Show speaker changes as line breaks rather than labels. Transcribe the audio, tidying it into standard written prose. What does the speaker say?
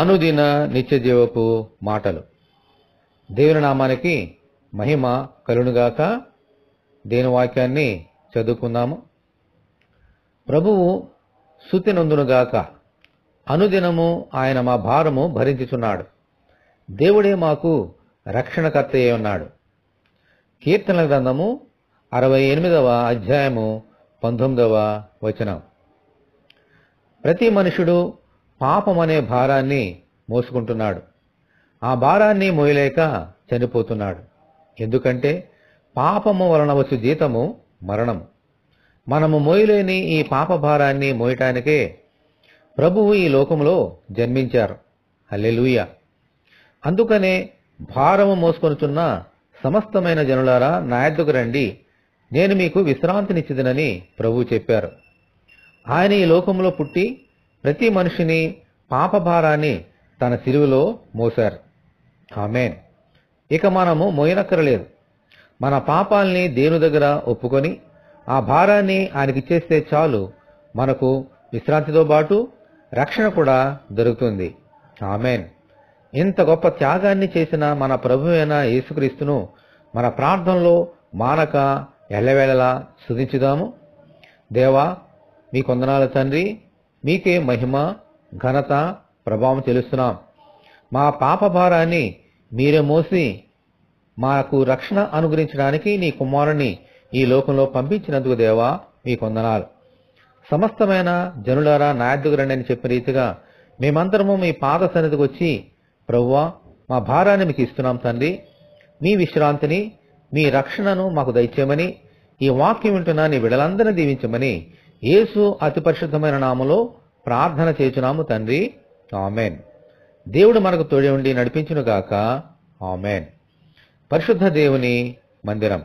అనుదిన నిత్యజీవపు మాటలు. దేవుని నామానికి మహిమ కలుగునుగాక. దేని వాక్యాన్ని చదువుకుందాము. ప్రభువు స్తుతి నొందునుగాక. అనుదినము ఆయన మా భారము భరించుచున్నాడు. దేవుడే మాకు రక్షణకర్త అయి ఉన్నాడు. కీర్తనల గ్రంథము 68వ అధ్యాయము 19వ వచనం. ప్రతి మనుషుడు పాపమనే భారాన్ని మోసుకుంటున్నాడు. ఆ భారాన్ని మోయలేక చనిపోతున్నాడు. ఎందుకంటే పాపము వలన వచ్చు జీతము మరణము. మనము మోయలేని ఈ పాప భారాన్ని మోయటానికే ప్రభువు ఈ లోకంలో జన్మించారు. హల్లెలూయా. అందుకనే భారము మోసుకొనుచున్న సమస్తమైన జనులారా నా యొద్దకు రండి, నేను మీకు విశ్రాంతినిచ్చిదనని ప్రభువు చెప్పారు. ఆయన ఈ లోకంలో పుట్టి ప్రతి మనిషిని పాప భారాన్ని తన శిలువలో మోశారు. ఆమేన్. ఇక మనము మోయనక్కరలేదు. మన పాపాల్ని దేవుని దగ్గర ఒప్పుకొని ఆ భారాన్ని ఆయనకిచ్చేస్తే చాలు, మనకు విశ్రాంతితో పాటు రక్షణ కూడా దొరుకుతుంది. ఆమేన్. ఇంత గొప్ప త్యాగాన్ని చేసిన మన ప్రభు అయిన యేసుక్రీస్తును మన ప్రార్థనలో మానక ఎల్లవేళలా స్తుతించుదాము. దేవా, మీ కొందనాల తండ్రి, మీకే మహిమ ఘనత ప్రభావం చెల్లిస్తున్నాం. మా పాప భారాన్ని మీరే మోసి మాకు రక్షణ అనుగ్రహించడానికి నీ కుమారుని ఈ లోకంలో పంపించినందుకు దేవా మీ కొందనాలు. సమస్తమైన జనులారా నా యొద్దకు రండి అని చెప్పిన రీతిగా మేమందరము మీ పాద సన్నిధికి వచ్చి, ప్రభువా, మా భారాన్ని మీకు ఇస్తున్నాం తండ్రి. మీ విశ్రాంతిని, మీ రక్షణను మాకు దయచేయమని, ఈ వాక్యం వింటున్న నీ బిడ్డలందరినీ దీవించమని యేసు అతి పరిశుద్ధమైన నామములో ప్రార్థన చేయుచున్నాము తండ్రి. ఆమేన్. దేవుడు మనకు తోడి ఉండి నడిపించునుగాక. ఆమేన్. పరిశుద్ధ దేవుని మందిరం.